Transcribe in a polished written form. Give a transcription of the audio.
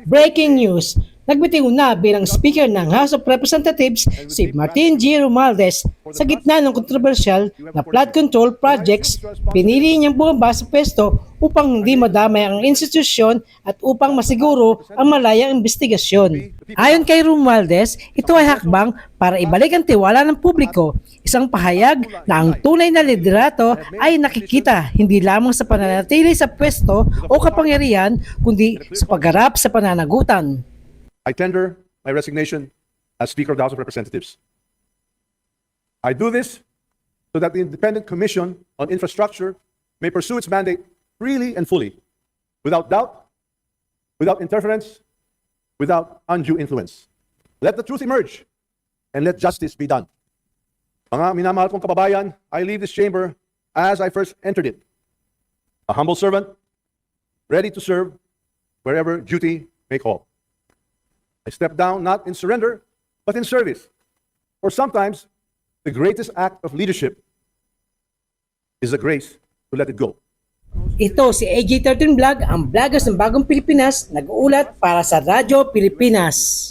Breaking news, nagbitiw na bilang Speaker ng House of Representatives si Martin G. Romualdez sa gitna ng kontrobersyal na flood control projects. Pinili niyang bumaba sa pwesto upang hindi madamay ang institusyon at upang masiguro ang malayang investigasyon. Ayon kay Romualdez, ito ay hakbang para ibalik ang tiwala ng publiko, isang pahayag na ang tunay na liderato ay nakikita hindi lamang sa pananatili sa pwesto o kapangyarihan kundi sa pagharap sa pananagutan. I tender my resignation as Speaker of the House of Representatives. I do this so that the Independent Commission on Infrastructure may pursue its mandate freely and fully, without doubt, without interference, without undue influence. Let the truth emerge and let justice be done. Mga minamahal kong kababayan, I leave this chamber as I first entered it. A humble servant, ready to serve wherever duty may call. I step down not in surrender, but in service. Or sometimes, the greatest act of leadership is the grace to let it go. Ito si AJ13 Vlog, ang vloggers ng Bagong Pilipinas, nag-uulat para sa Radyo Pilipinas.